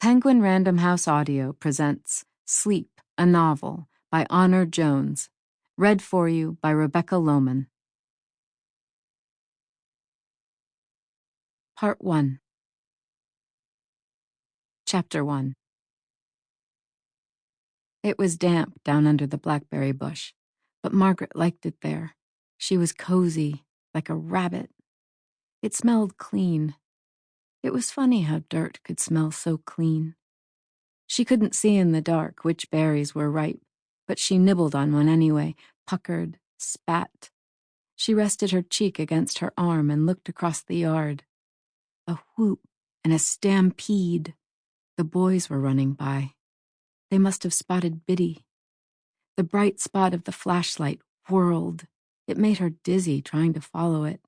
Penguin Random House Audio presents Sleep, a Novel by Honor Jones, read for you by Rebecca Lowman. Part 1. Chapter 1. It was damp down under the blackberry bush, but Margaret liked it there. She was cozy, like a rabbit. It smelled clean. It was funny how dirt could smell so clean. She couldn't see in the dark which berries were ripe, but she nibbled on one anyway, puckered, spat. She rested her cheek against her arm and looked across the yard. A whoop and a stampede. The boys were running by. They must have spotted Biddy. The bright spot of the flashlight whirled. It made her dizzy trying to follow it.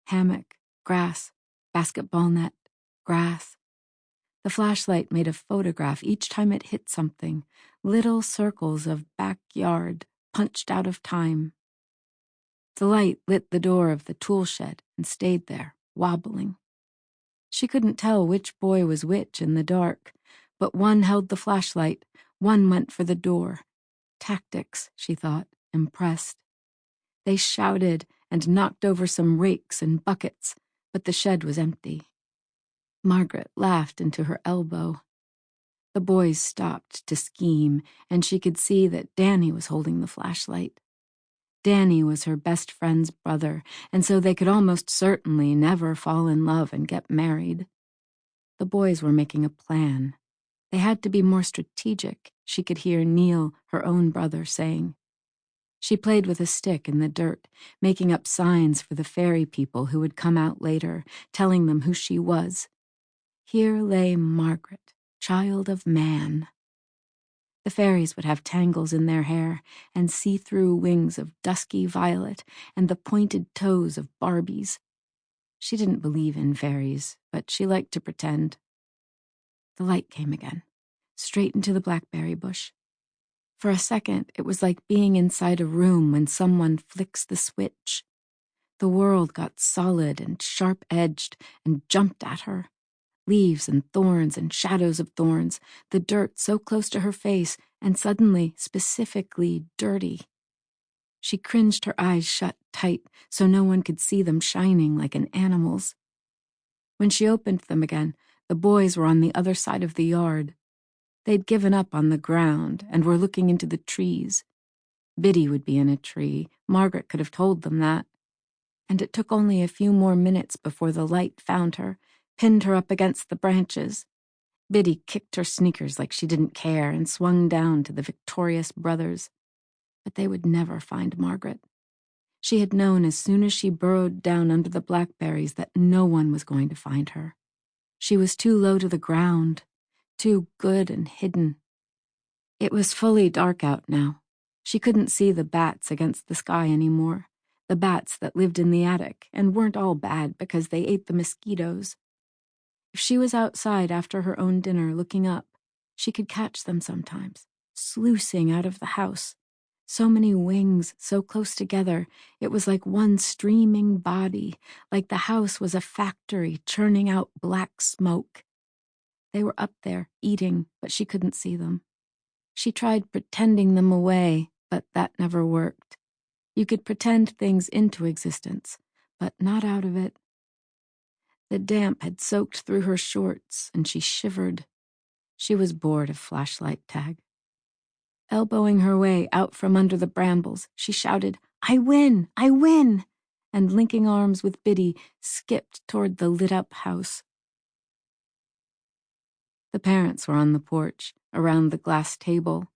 Hammock, grass, basketball net, grass. The flashlight made a photograph each time it hit something, little circles of backyard punched out of time. The light lit the door of the tool shed and stayed there, wobbling. She couldn't tell which boy was which in the dark, but one held the flashlight, one went for the door. Tactics, she thought, impressed. They shouted and knocked over some rakes and buckets, but the shed was empty. Margaret laughed into her elbow. The boys stopped to scheme, and she could see that Danny was holding the flashlight. Danny was her best friend's brother, and so they could almost certainly never fall in love and get married. The boys were making a plan. They had to be more strategic, she could hear Neil, her own brother, saying. She played with a stick in the dirt, making up signs for the fairy people who would come out later, telling them who she was. Here lay Margaret, child of man. The fairies would have tangles in their hair and see-through wings of dusky violet and the pointed toes of Barbies. She didn't believe in fairies, but she liked to pretend. The light came again, straight into the blackberry bush. For a second, it was like being inside a room when someone flicks the switch. The world got solid and sharp-edged and jumped at her. Leaves and thorns and shadows of thorns, the dirt so close to her face and suddenly, specifically, dirty. She cringed her eyes shut tight so no one could see them shining like an animal's. When she opened them again, the boys were on the other side of the yard. They'd given up on the ground and were looking into the trees. Biddy would be in a tree. Margaret could have told them that. And it took only a few more minutes before the light found her, pinned her up against the branches. Biddy kicked her sneakers like she didn't care and swung down to the victorious brothers. But they would never find Margaret. She had known as soon as she burrowed down under the blackberries that no one was going to find her. She was too low to the ground, too good and hidden. It was fully dark out now. She couldn't see the bats against the sky anymore, the bats that lived in the attic and weren't all bad because they ate the mosquitoes. If she was outside after her own dinner looking up, she could catch them sometimes, sluicing out of the house. So many wings, so close together, it was like one streaming body, like the house was a factory churning out black smoke. They were up there, eating, but she couldn't see them. She tried pretending them away, but that never worked. You could pretend things into existence, but not out of it. The damp had soaked through her shorts, and she shivered. She was bored of flashlight tag. Elbowing her way out from under the brambles, she shouted, "I win! I win!" and linking arms with Biddy, skipped toward the lit-up house. The parents were on the porch, around the glass table.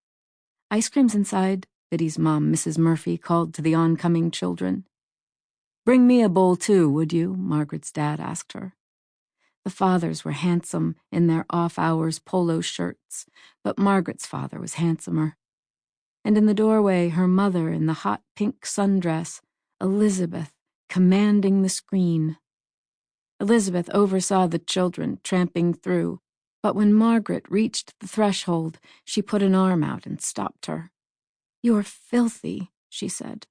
"Ice cream's inside," Biddy's mom, Mrs. Murphy, called to the oncoming children. "Bring me a bowl, too, would you?" Margaret's dad asked her. The fathers were handsome in their off-hours polo shirts, but Margaret's father was handsomer. And in the doorway, her mother in the hot pink sundress, Elizabeth, commanding the screen. Elizabeth oversaw the children tramping through, but when Margaret reached the threshold, she put an arm out and stopped her. "You're filthy," she said.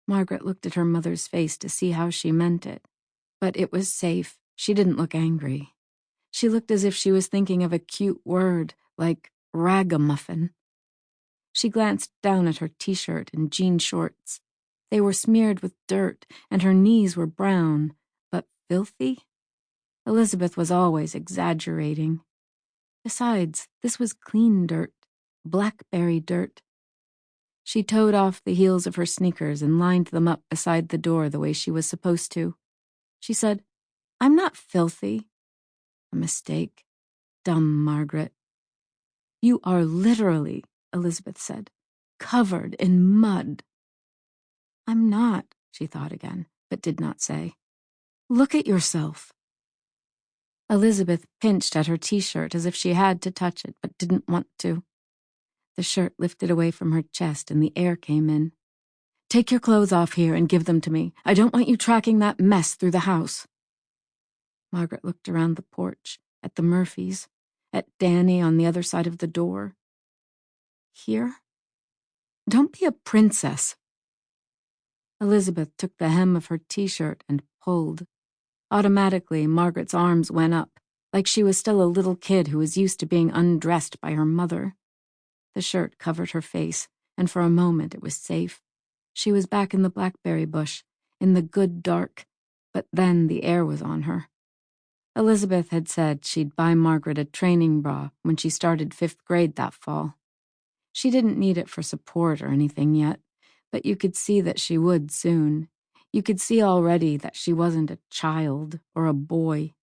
Margaret looked at her mother's face to see how she meant it, but it was safe. She didn't look angry. She looked as if she was thinking of a cute word, like ragamuffin. She glanced down at her t-shirt and jean shorts. They were smeared with dirt, and her knees were brown, but filthy? Elizabeth was always exaggerating. Besides, this was clean dirt, blackberry dirt. She toed off the heels of her sneakers and lined them up beside the door the way she was supposed to. She said, "I'm not filthy." A mistake. Dumb Margaret. "You are literally," Elizabeth said, "covered in mud." "I'm not," she thought again, but did not say. "Look at yourself." Elizabeth pinched at her t-shirt as if she had to touch it, but didn't want to. The shirt lifted away from her chest and the air came in. "Take your clothes off here and give them to me. I don't want you tracking that mess through the house." Margaret looked around the porch, at the Murphys, at Danny on the other side of the door. Here? Don't be a princess. Elizabeth took the hem of her t-shirt and pulled. Automatically, Margaret's arms went up, like she was still a little kid who was used to being undressed by her mother. The shirt covered her face, and for a moment it was safe. She was back in the blackberry bush, in the good dark, but then the air was on her. Elizabeth had said she'd buy Margaret a training bra when she started 5th grade that fall. She didn't need it for support or anything yet, but you could see that she would soon. You could see already that she wasn't a child or a boy.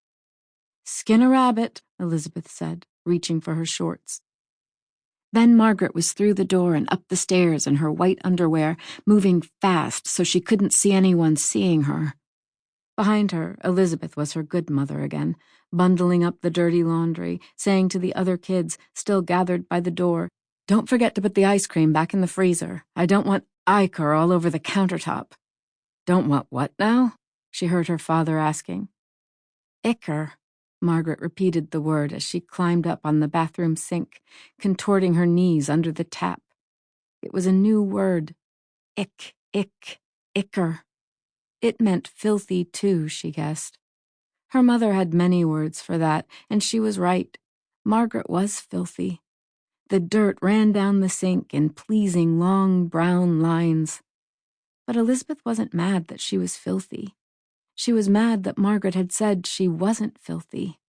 "Skin a rabbit," Elizabeth said, reaching for her shorts. Then Margaret was through the door and up the stairs in her white underwear, moving fast so she couldn't see anyone seeing her. Behind her, Elizabeth was her good mother again, bundling up the dirty laundry, saying to the other kids, still gathered by the door, "Don't forget to put the ice cream back in the freezer. I don't want ichor all over the countertop." "Don't want what now?" she heard her father asking. "Ichor." Margaret repeated the word as she climbed up on the bathroom sink, contorting her knees under the tap. It was a new word. Ichor. It meant filthy too, she guessed. Her mother had many words for that, and she was right. Margaret was filthy. The dirt ran down the sink in pleasing long brown lines. But Elizabeth wasn't mad that she was filthy. She was mad that Margaret had said she wasn't filthy.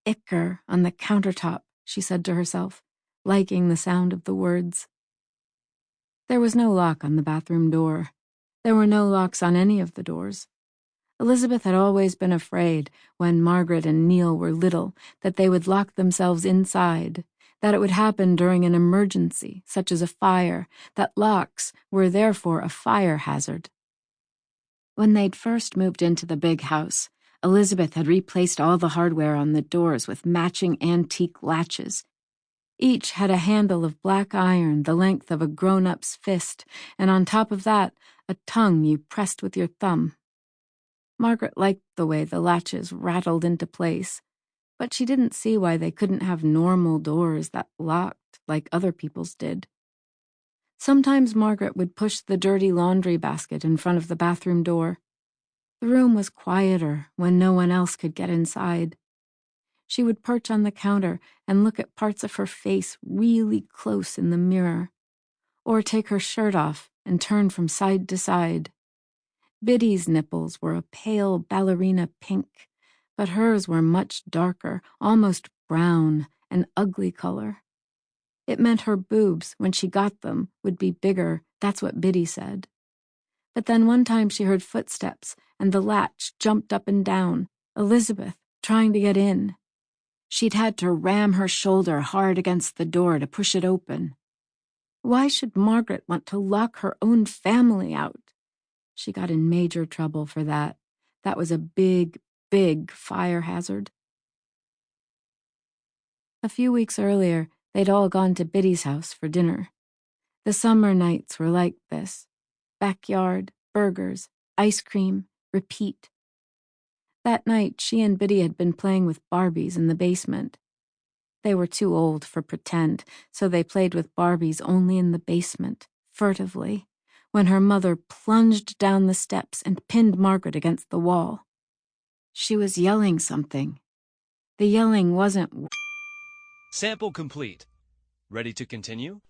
"Ichor on the countertop," she said to herself, liking the sound of the words. There was no lock on the bathroom door. There were no locks on any of the doors. Elizabeth had always been afraid, when Margaret and Neil were little, that they would lock themselves inside, that it would happen during an emergency, such as a fire, that locks were therefore a fire hazard. When they'd first moved into the big house, Elizabeth had replaced all the hardware on the doors with matching antique latches. Each had a handle of black iron the length of a grown-up's fist, and on top of that, a tongue you pressed with your thumb. Margaret liked the way the latches rattled into place, but she didn't see why they couldn't have normal doors that locked like other people's did. Sometimes Margaret would push the dirty laundry basket in front of the bathroom door. The room was quieter when no one else could get inside. She would perch on the counter and look at parts of her face really close in the mirror, or take her shirt off and turn from side to side. Biddy's nipples were a pale ballerina pink, but hers were much darker, almost brown, an ugly color. It meant her boobs, when she got them, would be bigger, that's what Biddy said. But then one time she heard footsteps, and the latch jumped up and down, Elizabeth trying to get in. She'd had to ram her shoulder hard against the door to push it open. Why should Margaret want to lock her own family out? She got in major trouble for that. That was a big, big fire hazard. A few weeks earlier, they'd all gone to Biddy's house for dinner. The summer nights were like this. Backyard, burgers, ice cream, repeat. That night, she and Biddy had been playing with Barbies in the basement. They were too old for pretend, so they played with Barbies only in the basement, furtively, when her mother plunged down the steps and pinned Margaret against the wall. She was yelling something. The yelling wasn't... Sample complete. Ready to continue?